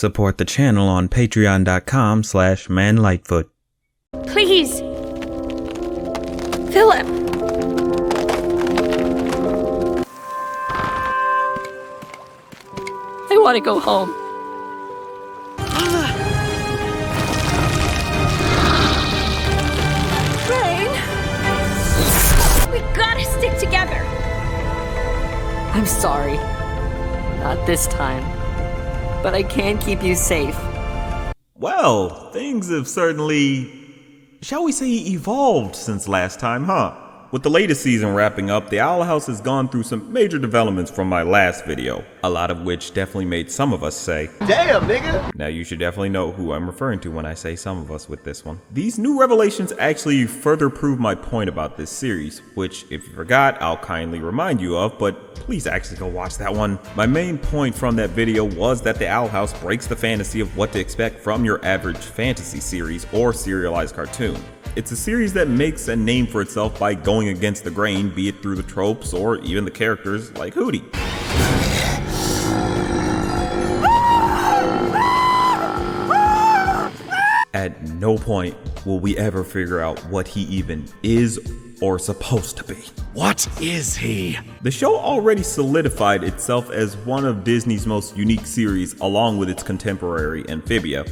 Support the channel on patreon.com/manlightfoot. Please! Philip! I want to go home. Rain! We gotta stick together! I'm sorry. Not this time. But I can keep you safe. Well, things have certainly, shall we say, evolved since last time, huh? With the latest season wrapping up, the Owl House has gone through some major developments from my last video, a lot of which definitely made some of us say, "Damn, nigga!" Now you should definitely know who I'm referring to when I say some of us with this one. These new revelations actually further prove my point about this series, which, if you forgot, I'll kindly remind you of, but please actually go watch that one. My main point from that video was that the Owl House breaks the fantasy of what to expect from your average fantasy series or serialized cartoon. It's a series that makes a name for itself by going against the grain, be it through the tropes or even the characters like Hootie. At no point will we ever figure out what he even is or supposed to be. What is he? The show already solidified itself as one of Disney's most unique series along with its contemporary Amphibia.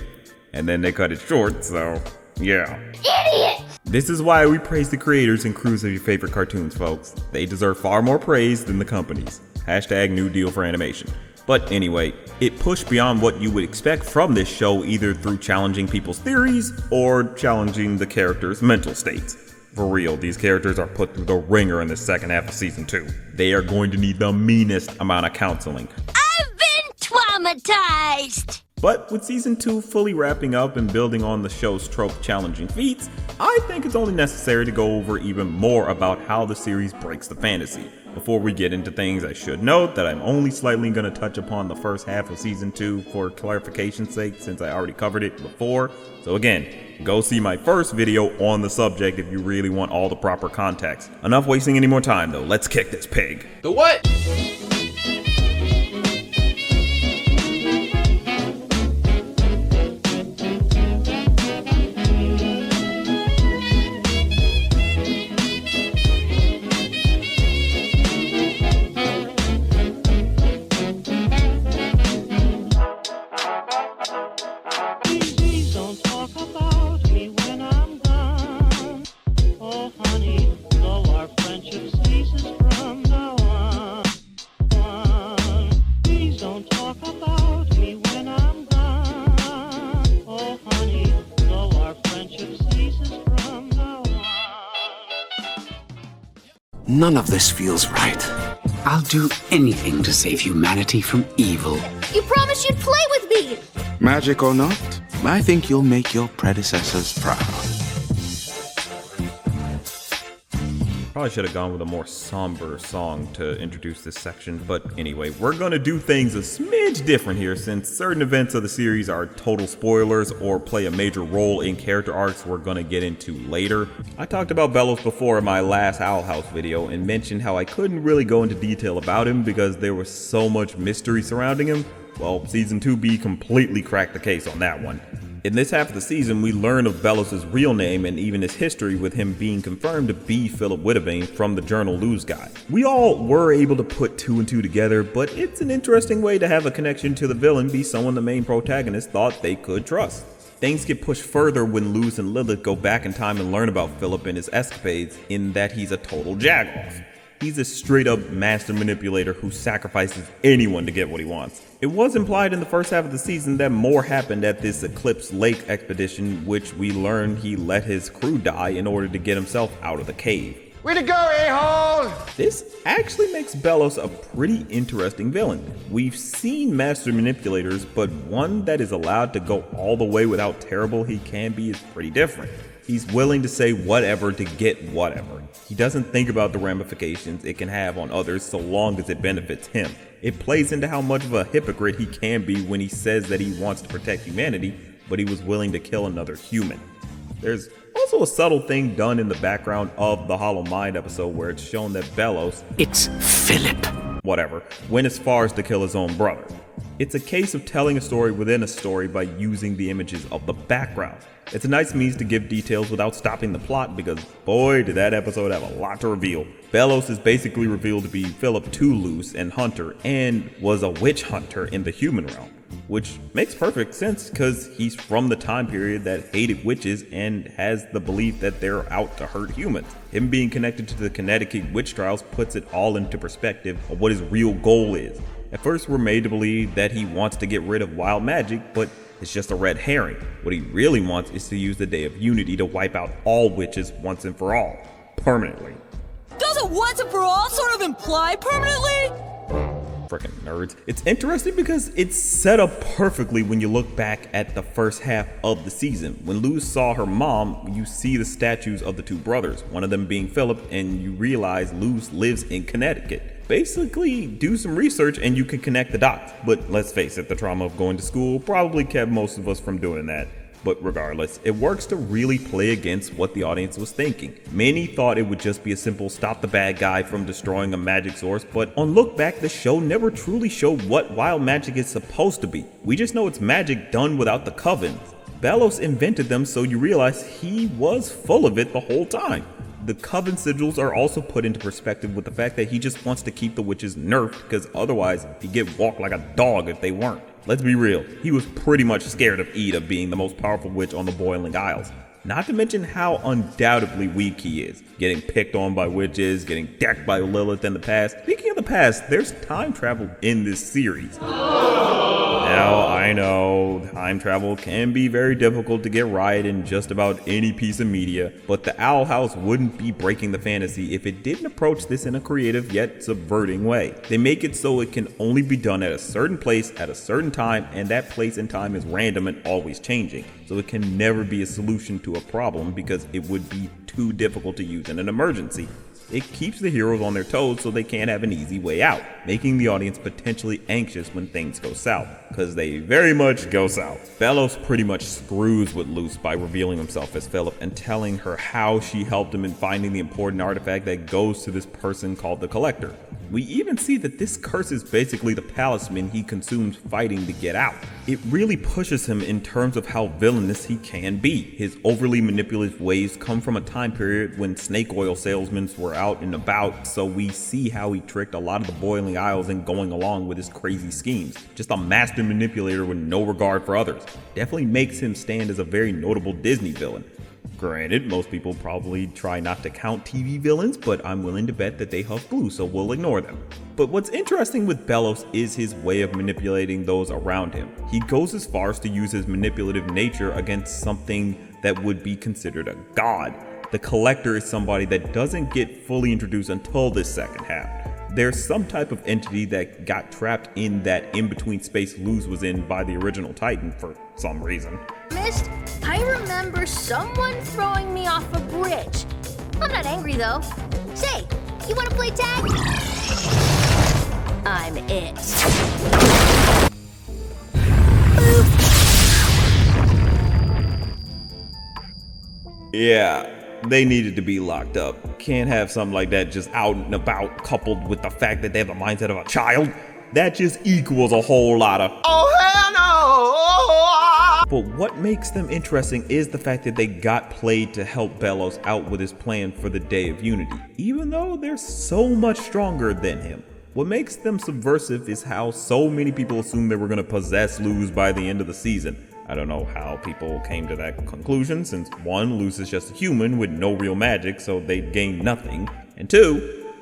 And then they cut it short, so yeah. Idiot! This is why we praise the creators and crews of your favorite cartoons, folks. They deserve far more praise than the companies. Hashtag New Deal for animation. But anyway, it pushed beyond what you would expect from this show, either through challenging people's theories or challenging the characters' mental states. For real, these characters are put through the ringer in the second half of season 2. They are going to need the meanest amount of counseling. I've been traumatized! But with season 2 fully wrapping up and building on the show's trope challenging feats, I think it's only necessary to go over even more about how the series breaks the fantasy. Before we get into things, I should note that I'm only slightly going to touch upon the first half of season 2 for clarification's sake, since I already covered it before. So again, go see my first video on the subject if you really want all the proper context. Enough wasting any more time though, let's kick this pig. The what? None of this feels right. I'll do anything to save humanity from evil. You promised you'd play with me! Magic or not, I think you'll make your predecessors proud. Probably should have gone with a more somber song to introduce this section, but anyway, we're gonna do things a smidge different here since certain events of the series are total spoilers or play a major role in character arcs we're gonna get into later. I talked about Belos before in my last Owl House video and mentioned how I couldn't really go into detail about him because there was so much mystery surrounding him. Well, season 2B completely cracked the case on that one. In this half of the season, we learn of Belos' real name and even his history, with him being confirmed to be Philip Wittebane from the journal Luz guy. We all were able to put 2 and 2 together, but it's an interesting way to have a connection to the villain be someone the main protagonist thought they could trust. Things get pushed further when Luz and Lilith go back in time and learn about Philip and his escapades, in that he's a total jagoff. He's a straight up master manipulator who sacrifices anyone to get what he wants. It was implied in the first half of the season that more happened at this Eclipse Lake expedition, which we learned he let his crew die in order to get himself out of the cave. Way to go, a-hole! This actually makes Belos a pretty interesting villain. We've seen master manipulators, but one that is allowed to go all the way with how terrible he can be is pretty different. He's willing to say whatever to get whatever. He doesn't think about the ramifications it can have on others so long as it benefits him. It plays into how much of a hypocrite he can be when he says that he wants to protect humanity, but he was willing to kill another human. There's also a subtle thing done in the background of the Hollow Mind episode where it's shown that Belos, It's Philip. whatever, went as far as to kill his own brother. It's a case of telling a story within a story by using the images of the background. It's a nice means to give details without stopping the plot because boy did that episode have a lot to reveal. Belos is basically revealed to be Philip to Luz and Hunter and was a witch hunter in the human realm. Which makes perfect sense because he's from the time period that hated witches and has the belief that they're out to hurt humans. Him being connected to the Connecticut witch trials puts it all into perspective of what his real goal is. At first we're made to believe that he wants to get rid of wild magic, but it's just a red herring. What he really wants is to use the Day of Unity to wipe out all witches once and for all, permanently. Doesn't once and for all sort of imply permanently? Freaking nerds. It's interesting because it's set up perfectly when you look back at the first half of the season. When Luz saw her mom, you see the statues of the two brothers, one of them being Philip, and you realize Luz lives in Connecticut. Basically, do some research and you can connect the dots. But let's face it, the trauma of going to school probably kept most of us from doing that. But regardless, it works to really play against what the audience was thinking. Many thought it would just be a simple stop the bad guy from destroying a magic source, but on look back, the show never truly showed what wild magic is supposed to be. We just know it's magic done without the covens. Belos invented them, so you realize he was full of it the whole time. The coven sigils are also put into perspective with the fact that he just wants to keep the witches nerfed because otherwise he'd get walked like a dog if they weren't. Let's be real, he was pretty much scared of Eda being the most powerful witch on the Boiling Isles. Not to mention how undoubtedly weak he is. Getting picked on by witches, getting decked by Lilith in the past. Speaking of the past, there's time travel in this series. Now, I know time travel can be very difficult to get right in just about any piece of media, but the Owl House wouldn't be breaking the fantasy if it didn't approach this in a creative yet subverting way. They make it so it can only be done at a certain place at a certain time, and that place and time is random and always changing, so it can never be a solution to a problem because it would be too difficult to use in an emergency. It keeps the heroes on their toes so they can't have an easy way out, making the audience potentially anxious when things go south, because they very much go south. Belos pretty much screws with Luz by revealing himself as Philip and telling her how she helped him in finding the important artifact that goes to this person called the Collector. We even see that this curse is basically the talisman he consumes fighting to get out. It really pushes him in terms of how villainous he can be. His overly manipulative ways come from a time period when snake oil salesmen were out and about, so we see how he tricked a lot of the Boiling Isles in going along with his crazy schemes. Just a master manipulator with no regard for others. Definitely makes him stand as a very notable Disney villain. Granted, most people probably try not to count TV villains, but I'm willing to bet that they huff glue, so we'll ignore them. But what's interesting with Belos is his way of manipulating those around him. He goes as far as to use his manipulative nature against something that would be considered a god. The Collector is somebody that doesn't get fully introduced until this second half. There's some type of entity that got trapped in that in-between space Luz was in by the original Titan for some reason. Mist, I remember someone throwing me off a bridge. I'm not angry though. Say, you wanna play tag? I'm it. Yeah, they needed to be locked up. Can't have something like that just out and about coupled with the fact that they have the mindset of a child. That just equals a whole lot of oh hell no! But what makes them interesting is the fact that they got played to help Belos out with his plan for the Day of Unity, even though they're so much stronger than him. What makes them subversive is how so many people assumed they were going to possess Luz by the end of the season. I don't know how people came to that conclusion, since one, Luz is just a human with no real magic, so they'd gain nothing, and two,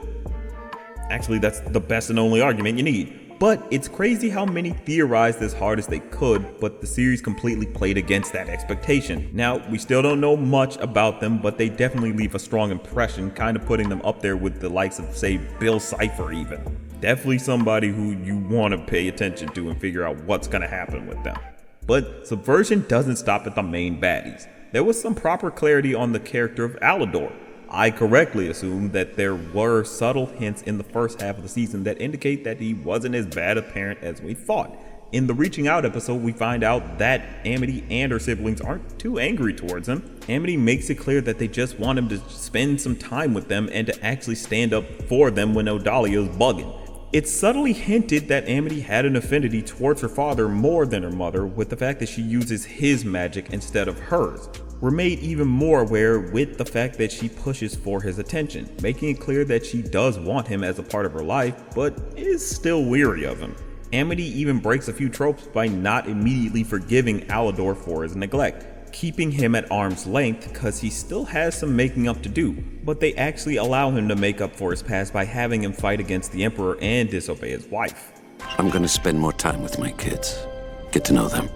actually that's the best and only argument you need. But it's crazy how many theorized as hard as they could, but the series completely played against that expectation. Now, we still don't know much about them, but they definitely leave a strong impression, kind of putting them up there with the likes of, say, Bill Cipher even. Definitely somebody who you want to pay attention to and figure out what's going to happen with them. But Subversion doesn't stop at the main baddies. There was some proper clarity on the character of Alador. I correctly assumed that there were subtle hints in the first half of the season that indicate that he wasn't as bad a parent as we thought. In the Reaching Out episode, we find out that Amity and her siblings aren't too angry towards him. Amity makes it clear that they just want him to spend some time with them and to actually stand up for them when Odalia is bugging. It's subtly hinted that Amity had an affinity towards her father more than her mother, with the fact that she uses his magic instead of hers. We're made even more aware with the fact that she pushes for his attention, making it clear that she does want him as a part of her life, but is still weary of him. Amity even breaks a few tropes by not immediately forgiving Alador for his neglect, keeping him at arm's length because he still has some making up to do, but they actually allow him to make up for his past by having him fight against the Emperor and disobey his wife. I'm gonna spend more time with my kids. Get to know them.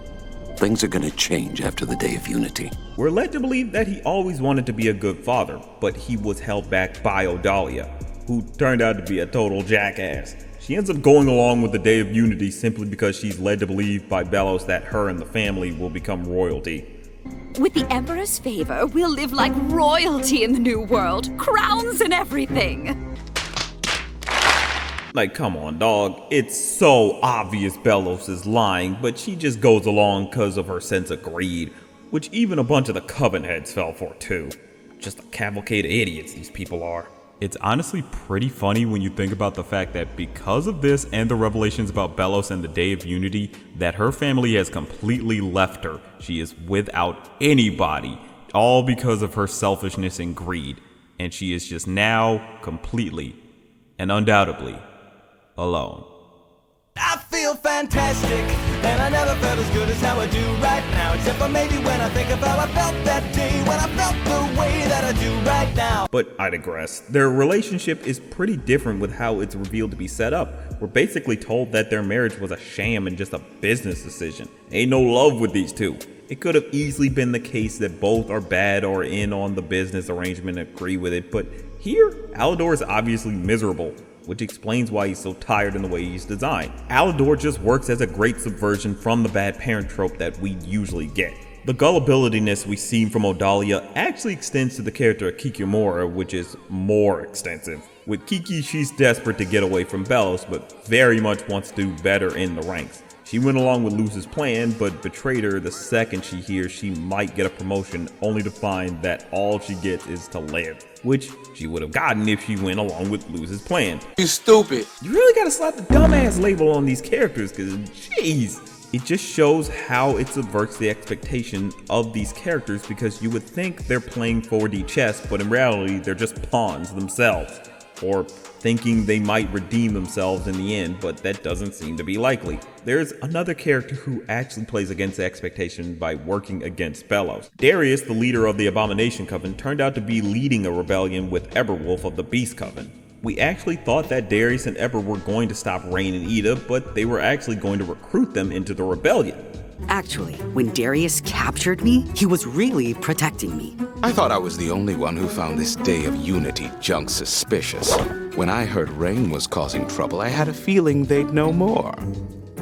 Things are gonna change after the Day of Unity. We're led to believe that he always wanted to be a good father, but he was held back by Odalia, who turned out to be a total jackass. She ends up going along with the Day of Unity simply because she's led to believe by Belos that her and the family will become royalty. With the Emperor's favor, we'll live like royalty in the new world. Crowns and everything. Like, come on, dog. It's so obvious Belos is lying, but she just goes along because of her sense of greed, which even a bunch of the Coven heads fell for too. Just a cavalcade of idiots these people are. It's honestly pretty funny when you think about the fact that because of this and the revelations about Belos and the Day of Unity, that her family has completely left her. She is without anybody, all because of her selfishness and greed. And she is just now completely and undoubtedly alone. I feel fantastic, and I never felt as good as how I do right now, except for maybe when I think of how I felt that day, when I felt the way that I do right now. But I digress. Their relationship is pretty different with how it's revealed to be set up. We're basically told that their marriage was a sham and just a business decision. Ain't no love with these two. It could have easily been the case that both are bad or in on the business arrangement and agree with it, but here, Alador is obviously miserable, which explains why he's so tired in the way he's designed. Alador just works as a great subversion from the bad parent trope that we usually get. The gullibilityness we see from Odalia actually extends to the character of Kikimora, which is more extensive. With Kiki, she's desperate to get away from Belos, but very much wants to do better in the ranks. She went along with Luz's plan, but betrayed her the second she hears she might get a promotion, only to find that all she gets is to live, which she would have gotten if she went along with Luz's plan. You stupid. You really gotta slap the dumbass label on these characters, cause jeez. It just shows how it subverts the expectation of these characters, because you would think they're playing 4D chess, but in reality they're just pawns themselves, or thinking they might redeem themselves in the end, but that doesn't seem to be likely. There's another character who actually plays against the expectation by working against Belos. Darius, the leader of the Abomination Coven, turned out to be leading a rebellion with Eberwolf of the Beast Coven. We actually thought that Darius and Eber were going to stop Rain and Eda, but they were actually going to recruit them into the rebellion. Actually, when Darius captured me, he was really protecting me. I thought I was the only one who found this Day of Unity junk suspicious. When I heard Rain was causing trouble, I had a feeling they'd know more.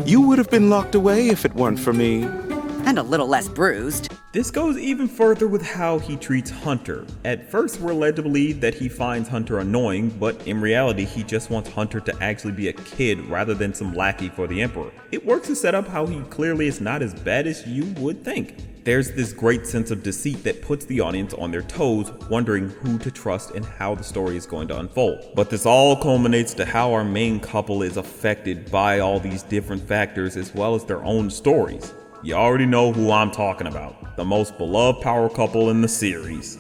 You would have been locked away if it weren't for me. And a little less bruised. This goes even further with how he treats Hunter. At first, we're led to believe that he finds Hunter annoying, but in reality, he just wants Hunter to actually be a kid rather than some lackey for the Emperor. It works to set up how he clearly is not as bad as you would think. There's this great sense of deceit that puts the audience on their toes, wondering who to trust and how the story is going to unfold. But this all culminates to how our main couple is affected by all these different factors as well as their own stories. You already know who I'm talking about. The most beloved power couple in the series.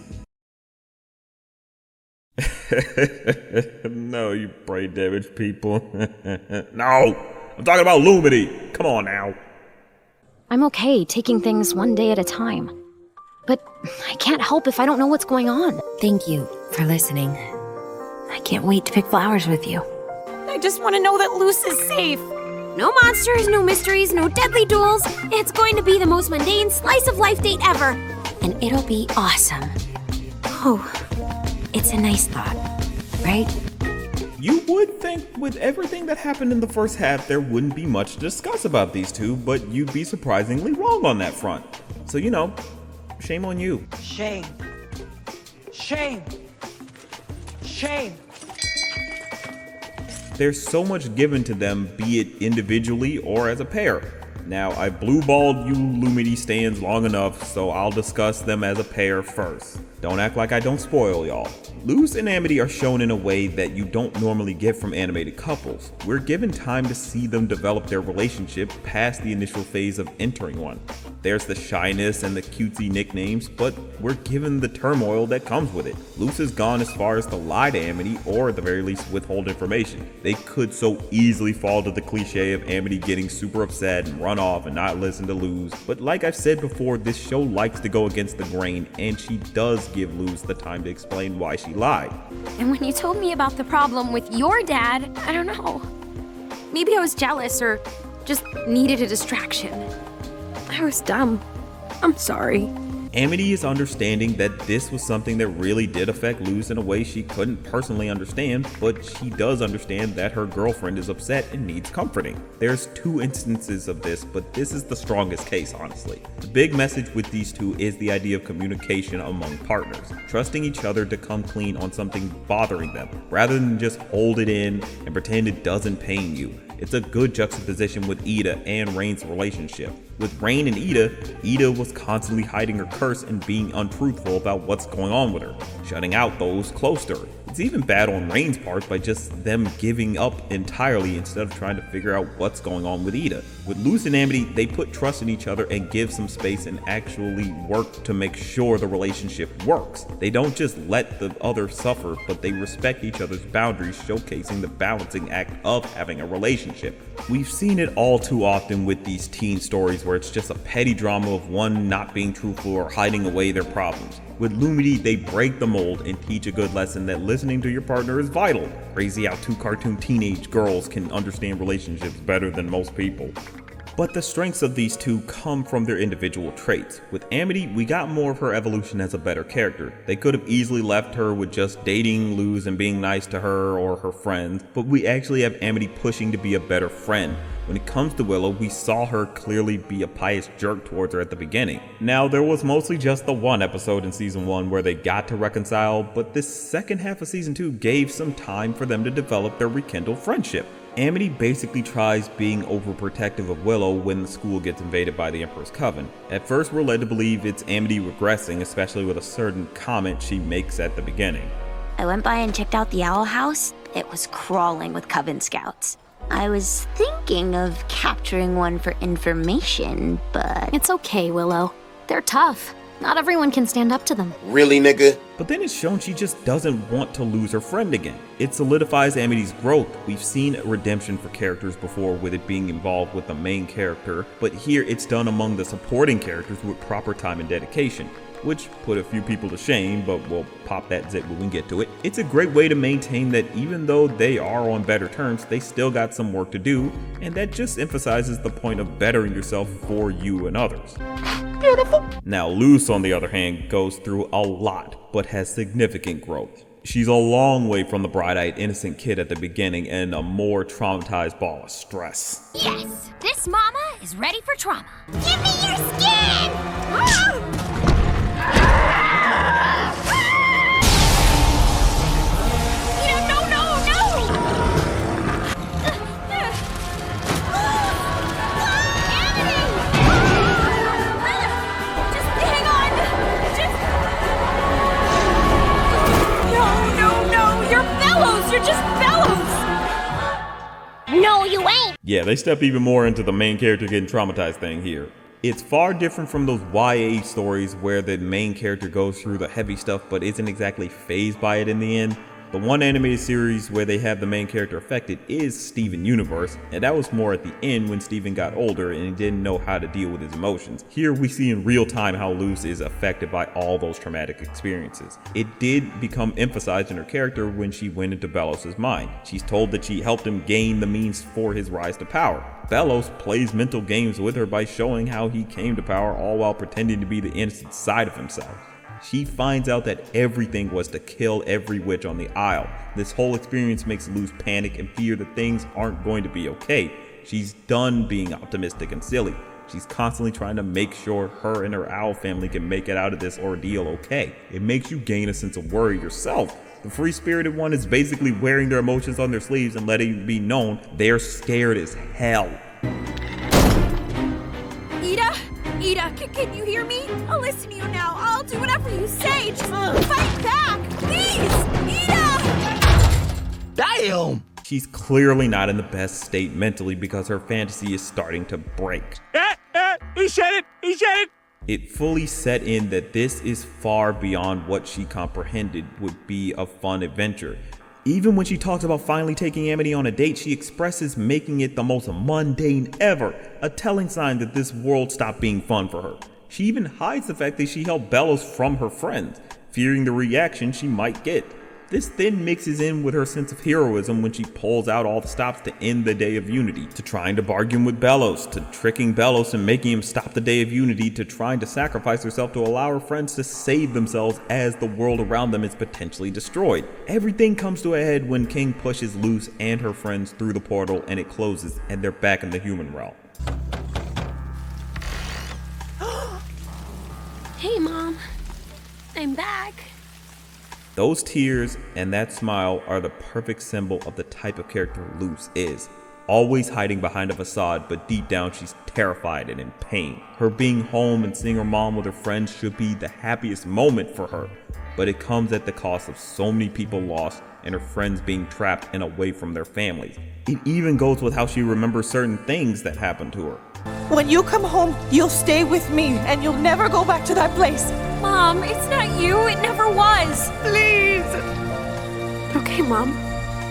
No, you brain damaged people. No, I'm talking about Lumity. Come on now. I'm okay taking things one day at a time. But I can't help if I don't know what's going on. Thank you for listening. I can't wait to pick flowers with you. I just want to know that Luz is safe. No monsters, no mysteries, no deadly duels. It's going to be the most mundane slice of life date ever. And it'll be awesome. Oh, it's a nice thought, right? You would think with everything that happened in the first half, there wouldn't be much to discuss about these two, but you'd be surprisingly wrong on that front. So, you know, shame on you. Shame. Shame. Shame. There's so much given to them, be it individually or as a pair. Now, I blue-balled you Lumity stands long enough, so I'll discuss them as a pair first. Don't act like I don't spoil y'all. Luz and Amity are shown in a way that you don't normally get from animated couples. We're given time to see them develop their relationship past the initial phase of entering one. There's the shyness and the cutesy nicknames, but we're given the turmoil that comes with it. Luz has gone as far as to lie to Amity, or at the very least withhold information. They could so easily fall to the cliche of Amity getting super upset and run off and not listen to Luz, but like I've said before, this show likes to go against the grain, and she does give Luz the time to explain why she lied. And when you told me about the problem with your dad, I don't know. Maybe I was jealous or just needed a distraction. I was dumb. I'm sorry. Amity is understanding that this was something that really did affect Luz in a way she couldn't personally understand, but she does understand that her girlfriend is upset and needs comforting. There's 2 instances of this, but this is the strongest case, honestly. The big message with these two is the idea of communication among partners, trusting each other to come clean on something bothering them, rather than just hold it in and pretend it doesn't pain you. It's a good juxtaposition with Eda and Rain's relationship. With Rain and Eda was constantly hiding her curse and being untruthful about what's going on with her, shutting out those close to her. It's even bad on Rain's part by just them giving up entirely instead of trying to figure out what's going on with Eda. With Luz and Amity, they put trust in each other and give some space and actually work to make sure the relationship works. They don't just let the other suffer, but they respect each other's boundaries, showcasing the balancing act of having a relationship. We've seen it all too often with these teen stories where it's just a petty drama of one not being truthful or hiding away their problems. With Lumity, they break the mold and teach a good lesson that listening to your partner is vital. Crazy how 2 cartoon teenage girls can understand relationships better than most people. But the strengths of these two come from their individual traits. With Amity, we got more of her evolution as a better character. They could have easily left her with just dating Luz and being nice to her or her friends, but we actually have Amity pushing to be a better friend. When it comes to Willow, we saw her clearly be a pious jerk towards her at the beginning. Now, there was mostly just the one episode in season 1 where they got to reconcile, but this second half of season 2 gave some time for them to develop their rekindled friendship. Amity basically tries being overprotective of Willow when the school gets invaded by the Emperor's Coven. At first, we're led to believe it's Amity regressing, especially with a certain comment she makes at the beginning. I went by and checked out the owl house. It was crawling with Coven scouts. I was thinking of capturing one for information, but... It's okay, Willow. They're tough. Not everyone can stand up to them. Really, nigga? But then it's shown she just doesn't want to lose her friend again. It solidifies Amity's growth. We've seen redemption for characters before with it being involved with the main character, but here it's done among the supporting characters with proper time and dedication, which put a few people to shame, but we'll pop that zit when we get to it. It's a great way to maintain that even though they are on better terms, they still got some work to do, and that just emphasizes the point of bettering yourself for you and others. Beautiful. Now, Luz, on the other hand, goes through a lot, but has significant growth. She's a long way from the bright-eyed innocent kid at the beginning and a more traumatized ball of stress. Yes, this mama is ready for trauma. Give me your skin! You're just Belos! No, you ain't! Yeah, they step even more into the main character getting traumatized thing here. It's far different from those YA stories where the main character goes through the heavy stuff but isn't exactly fazed by it in the end. The one animated series where they have the main character affected is Steven Universe, and that was more at the end when Steven got older and he didn't know how to deal with his emotions. Here we see in real time how Luz is affected by all those traumatic experiences. It did become emphasized in her character when she went into Belos' mind. She's told that she helped him gain the means for his rise to power. Belos plays mental games with her by showing how he came to power, all while pretending to be the innocent side of himself. She finds out that everything was to kill every witch on the Isle. This whole experience makes Luz panic and fear that things aren't going to be okay. She's done being optimistic and silly. She's constantly trying to make sure her and her owl family can make it out of this ordeal okay. It makes you gain a sense of worry yourself. The free-spirited one is basically wearing their emotions on their sleeves and letting it be known they're scared as hell. Eda, can you hear me? I'll listen to you now. I'll do whatever you say. Just fight back, please! Eda! Damn! She's clearly not in the best state mentally because her fantasy is starting to break. He said it! It fully set in that this is far beyond what she comprehended would be a fun adventure. Even when she talks about finally taking Amity on a date, she expresses making it the most mundane ever, a telling sign that this world stopped being fun for her. She even hides the fact that she held Belos from her friends, fearing the reaction she might get. This then mixes in with her sense of heroism when she pulls out all the stops to end the Day of Unity, to trying to bargain with Belos, to tricking Belos and making him stop the Day of Unity, to trying to sacrifice herself to allow her friends to save themselves as the world around them is potentially destroyed. Everything comes to a head when King pushes Luz and her friends through the portal and it closes and they're back in the human realm. Hey, Mom. I'm back. Those tears and that smile are the perfect symbol of the type of character Luz is. Always hiding behind a facade, but deep down she's terrified and in pain. Her being home and seeing her mom with her friends should be the happiest moment for her, but it comes at the cost of so many people lost and her friends being trapped and away from their families. It even goes with how she remembers certain things that happened to her. When you come home, you'll stay with me, and you'll never go back to that place. Mom, it's not you. It never was. Please. Okay, Mom.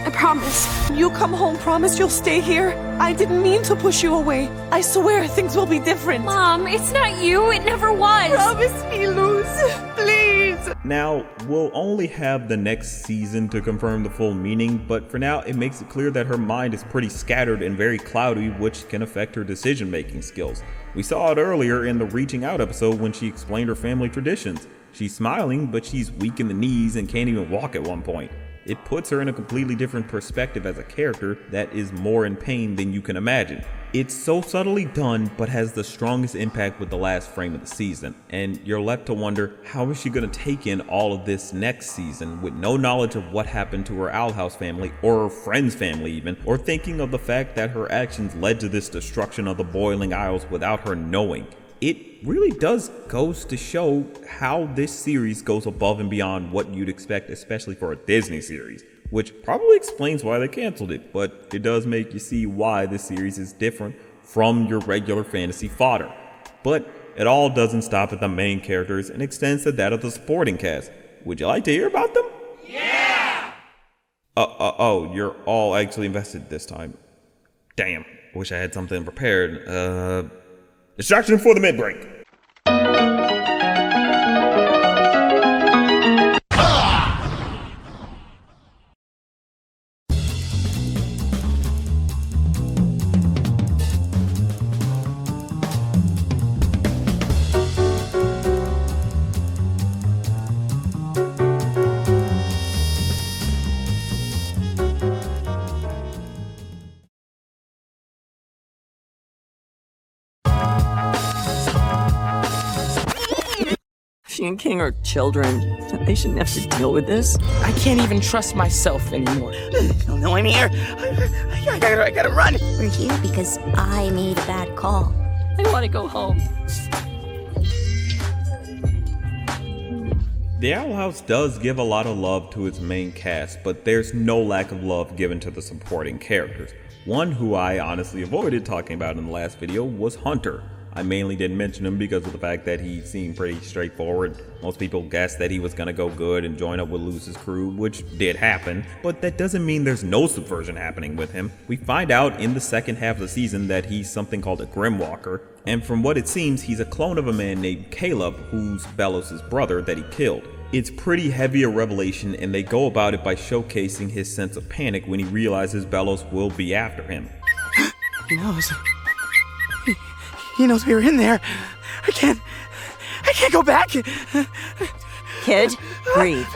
I promise. When you come home, promise you'll stay here. I didn't mean to push you away. I swear things will be different. Mom, it's not you. It never was. Promise me, Luz. Please. Now, we'll only have the next season to confirm the full meaning, but for now it makes it clear that her mind is pretty scattered and very cloudy, which can affect her decision-making skills. We saw it earlier in the Reaching Out episode when she explained her family traditions. She's smiling, but she's weak in the knees and can't even walk at one point. It puts her in a completely different perspective as a character that is more in pain than you can imagine. It's so subtly done, but has the strongest impact with the last frame of the season, and you're left to wonder, how is she going to take in all of this next season with no knowledge of what happened to her Owl House family, or her friend's family even, or thinking of the fact that her actions led to this destruction of the Boiling Isles without her knowing. It really does goes to show how this series goes above and beyond what you'd expect, especially for a Disney series, which probably explains why they canceled it, but it does make you see why this series is different from your regular fantasy fodder. But it all doesn't stop at the main characters and extends to that of the supporting cast. Would you like to hear about them? Yeah! Oh, you're all actually invested this time. Damn, wish I had something prepared. Distraction for the mid-break. She and King are children. They shouldn't have to deal with this. I can't even trust myself anymore. No, I'm here. I gotta run. We're here because I made a bad call. I want to go home. The Owl House does give a lot of love to its main cast, but there's no lack of love given to the supporting characters. One who I honestly avoided talking about in the last video was Hunter. I mainly didn't mention him because of the fact that he seemed pretty straightforward. Most people guessed that he was gonna go good and join up with Luz's crew, which did happen, but that doesn't mean there's no subversion happening with him. We find out in the second half of the season that he's something called a Grimwalker, and from what it seems, he's a clone of a man named Caleb, who's Belos' brother that he killed. It's pretty heavy a revelation, and they go about it by showcasing his sense of panic when he realizes Belos will be after him. He knows we were in there. I can't go back. Kid, breathe.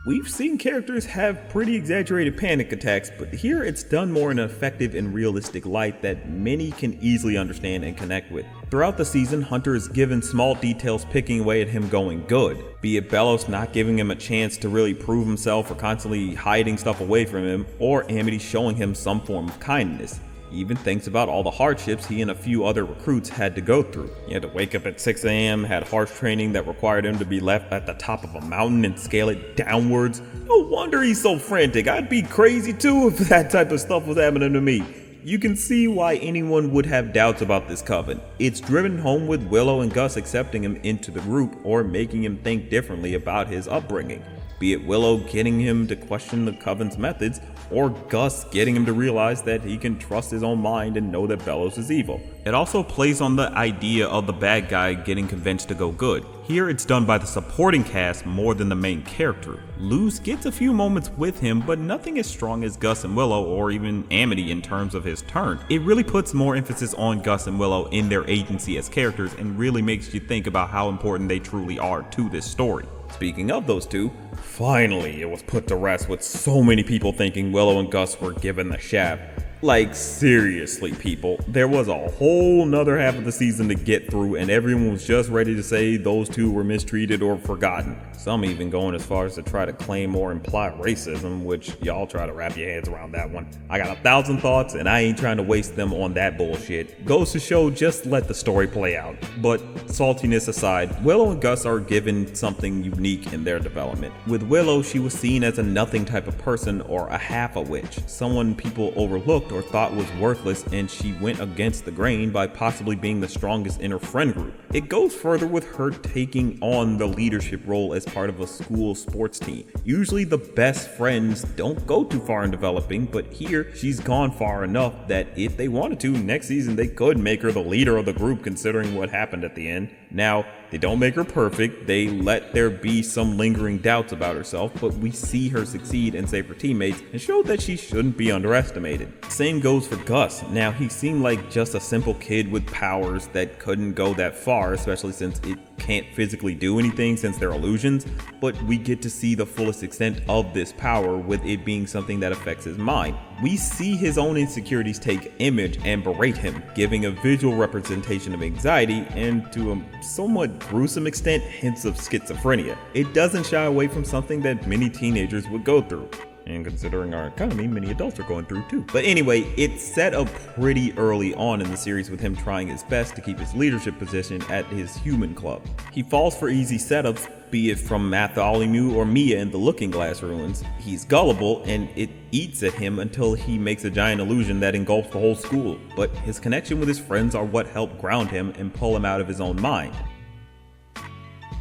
We've seen characters have pretty exaggerated panic attacks, but here it's done more in an effective and realistic light that many can easily understand and connect with. Throughout the season, Hunter is given small details picking away at him going good, be it Belos not giving him a chance to really prove himself or constantly hiding stuff away from him, or Amity showing him some form of kindness. He even thinks about all the hardships he and a few other recruits had to go through. He had to wake up at 6 a.m., had harsh training that required him to be left at the top of a mountain and scale it downwards. No wonder he's so frantic. I'd be crazy too if that type of stuff was happening to me. You can see why anyone would have doubts about this coven. It's driven home with Willow and Gus accepting him into the group or making him think differently about his upbringing. Be it Willow getting him to question the coven's methods, or Gus getting him to realize that he can trust his own mind and know that Belos is evil. It also plays on the idea of the bad guy getting convinced to go good. Here it's done by the supporting cast more than the main character. Luz gets a few moments with him, but nothing as strong as Gus and Willow or even Amity in terms of his turn. It really puts more emphasis on Gus and Willow in their agency as characters and really makes you think about how important they truly are to this story. Speaking of those two, finally it was put to rest with so many people thinking Willow and Gus were given the shaft. Like seriously people, there was a whole nother half of the season to get through and everyone was just ready to say those two were mistreated or forgotten. Some even going as far as to try to claim or imply racism, which y'all try to wrap your heads around that one. I got 1,000 thoughts and I ain't trying to waste them on that bullshit. Goes to show, just let the story play out. But saltiness aside, Willow and Gus are given something unique in their development. With Willow, she was seen as a nothing type of person or a half a witch, someone people overlooked or thought was worthless, and she went against the grain by possibly being the strongest in her friend group. It goes further with her taking on the leadership role as part of a school sports team. Usually the best friends don't go too far in developing, but here she's gone far enough that if they wanted to, next season they could make her the leader of the group considering what happened at the end. Now, they don't make her perfect, they let there be some lingering doubts about herself, but we see her succeed and save her teammates and show that she shouldn't be underestimated. Same goes for Gus. Now, he seemed like just a simple kid with powers that couldn't go that far, especially since it can't physically do anything since they're illusions, but we get to see the fullest extent of this power with it being something that affects his mind. We see his own insecurities take image and berate him, giving a visual representation of anxiety and to a somewhat gruesome extent hints of schizophrenia. It doesn't shy away from something that many teenagers would go through. And considering our economy, many adults are going through too. But anyway, it's set up pretty early on in the series with him trying his best to keep his leadership position at his human club. He falls for easy setups, be it from Bartholomew or Mia in the Looking Glass ruins. He's gullible and it eats at him until he makes a giant illusion that engulfs the whole school. But his connection with his friends are what help ground him and pull him out of his own mind.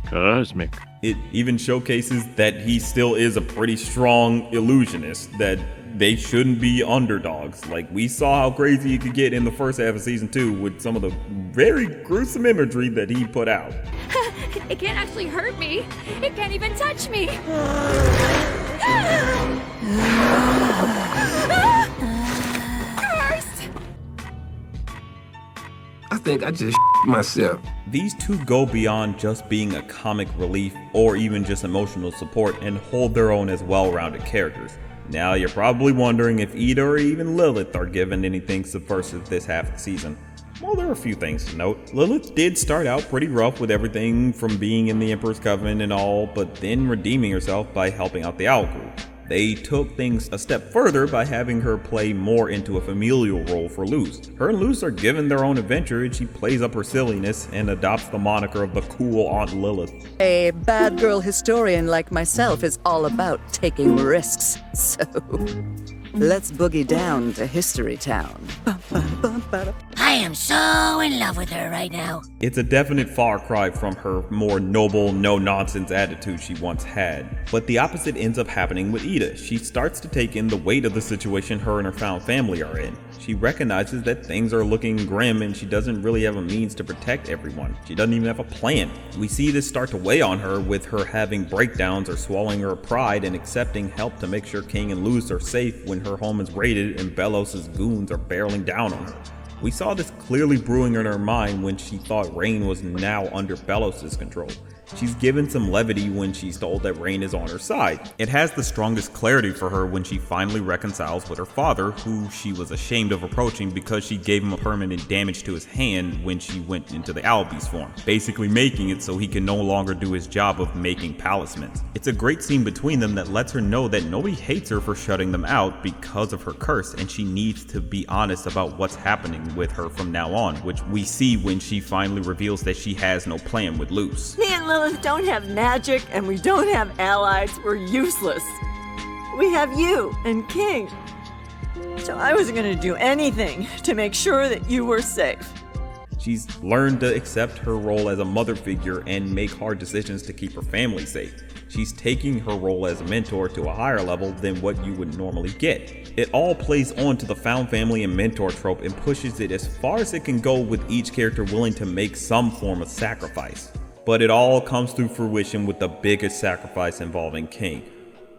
Cosmic. It even showcases that he still is a pretty strong illusionist, that they shouldn't be underdogs. Like, we saw how crazy he could get in the first half of season 2 with some of the very gruesome imagery that he put out. It can't actually hurt me. It can't even touch me. Cursed! I think I just myself. These two go beyond just being a comic relief or even just emotional support and hold their own as well-rounded characters. Now you're probably wondering if Eda or even Lilith are given anything subversive this half of the season. Well, there are a few things to note. Lilith did start out pretty rough with everything from being in the Emperor's Coven and all, but then redeeming herself by helping out the Owl Group. They took things a step further by having her play more into a familial role for Luz. Her and Luz are given their own adventure and she plays up her silliness and adopts the moniker of the cool Aunt Lilith. A bad girl historian like myself is all about taking risks, so let's boogie down to History Town. I am so in love with her right now. It's a definite far cry from her more noble, no-nonsense attitude she once had. But the opposite ends up happening with Eda. She starts to take in the weight of the situation her and her found family are in. She recognizes that things are looking grim and she doesn't really have a means to protect everyone. She doesn't even have a plan. We see this start to weigh on her with her having breakdowns or swallowing her pride and accepting help to make sure King and Luz are safe when her home is raided and Belos' goons are barreling down on her. We saw this clearly brewing in her mind when she thought Rain was now under Belos' control. She's given some levity when she's told that Rain is on her side. It has the strongest clarity for her when she finally reconciles with her father, who she was ashamed of approaching because she gave him a permanent damage to his hand when she went into the Albies form, basically making it so he can no longer do his job of making palismans. It's a great scene between them that lets her know that nobody hates her for shutting them out because of her curse, and she needs to be honest about what's happening with her from now on, which we see when she finally reveals that she has no plan with Luz. Me and Lilith don't have magic, and we don't have allies. We're useless. We have you and King. So I wasn't going to do anything to make sure that you were safe. She's learned to accept her role as a mother figure and make hard decisions to keep her family safe. She's taking her role as a mentor to a higher level than what you would normally get. It all plays on to the found family and mentor trope and pushes it as far as it can go, with each character willing to make some form of sacrifice. But it all comes to fruition with the biggest sacrifice involving King.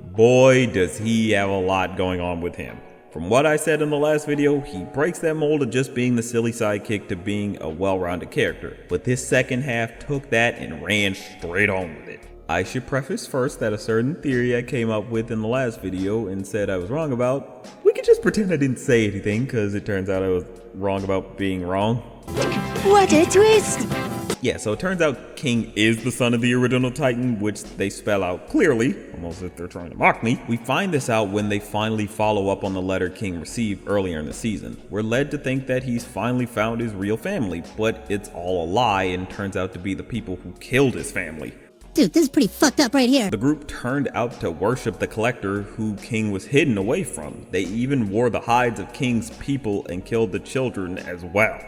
Boy, does he have a lot going on with him. From what I said in the last video, he breaks that mold of just being the silly sidekick to being a well-rounded character. But this second half took that and ran straight on with it. I should preface first that a certain theory I came up with in the last video and said I was wrong about, we could just pretend I didn't say anything because it turns out I was wrong about being wrong. What a twist! Yeah, so it turns out King is the son of the original Titan, which they spell out clearly, almost as if they're trying to mock me. We find this out when they finally follow up on the letter King received earlier in the season. We're led to think that he's finally found his real family, but it's all a lie and turns out to be the people who killed his family. Dude, this is pretty fucked up right here. The group turned out to worship the Collector, who King was hidden away from. They even wore the hides of King's people and killed the children as well.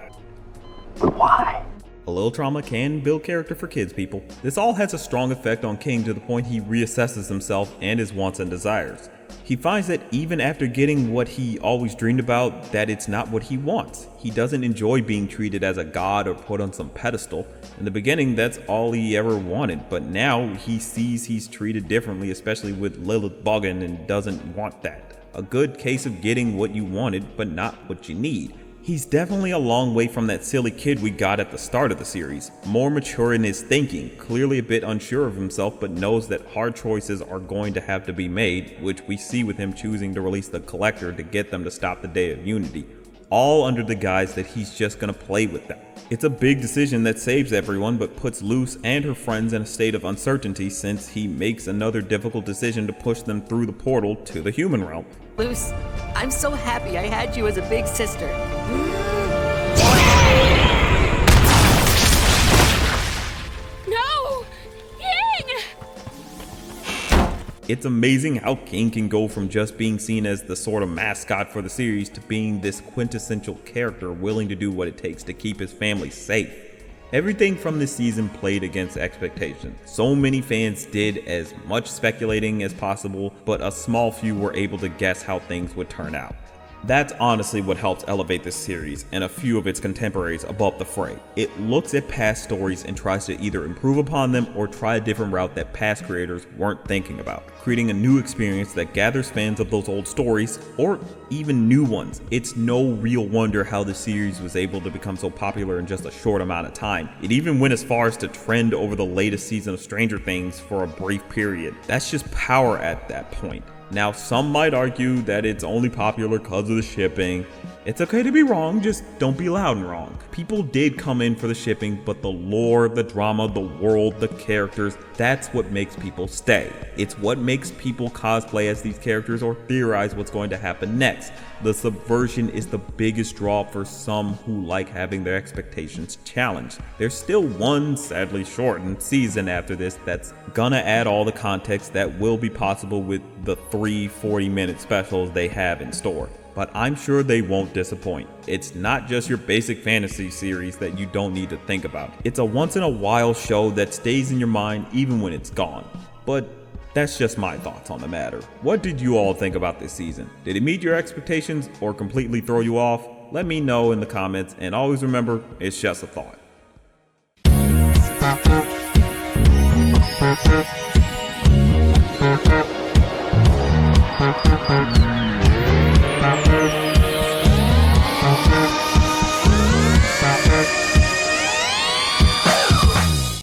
Why? A little trauma can build character for kids, people. This all has a strong effect on King to the point he reassesses himself and his wants and desires. He finds that even after getting what he always dreamed about, that it's not what he wants. He doesn't enjoy being treated as a god or put on some pedestal. In the beginning, that's all he ever wanted, but now he sees he's treated differently, especially with Lilith bugging, and doesn't want that. A good case of getting what you wanted, but not what you need. He's definitely a long way from that silly kid we got at the start of the series. More mature in his thinking, clearly a bit unsure of himself, but knows that hard choices are going to have to be made, which we see with him choosing to release the Collector to get them to stop the Day of Unity. All under the guise that he's just gonna play with them. It's a big decision that saves everyone, but puts Luz and her friends in a state of uncertainty, since he makes another difficult decision to push them through the portal to the human realm. Luz, I'm so happy I had you as a big sister. No! King! It's amazing how King can go from just being seen as the sort of mascot for the series to being this quintessential character willing to do what it takes to keep his family safe. Everything from this season played against expectations. So many fans did as much speculating as possible, but a small few were able to guess how things would turn out. That's honestly what helps elevate this series and a few of its contemporaries above the fray. It looks at past stories and tries to either improve upon them or try a different route that past creators weren't thinking about, creating a new experience that gathers fans of those old stories, or even new ones. It's no real wonder how the series was able to become so popular in just a short amount of time. It even went as far as to trend over the latest season of Stranger Things for a brief period. That's just power at that point. Now, some might argue that it's only popular because of the shipping. It's okay to be wrong, just don't be loud and wrong. People did come in for the shipping, but the lore, the drama, the world, the characters, that's what makes people stay. It's what makes people cosplay as these characters or theorize what's going to happen next. The subversion is the biggest draw for some who like having their expectations challenged. There's still one, sadly shortened, season after this that's gonna add all the context that will be possible with the 3 40-minute specials they have in store. But I'm sure they won't disappoint. It's not just your basic fantasy series that you don't need to think about. It's a once-in-a-while show that stays in your mind even when it's gone. But that's just my thoughts on the matter. What did you all think about this season? Did it meet your expectations or completely throw you off? Let me know in the comments, and always remember, it's just a thought.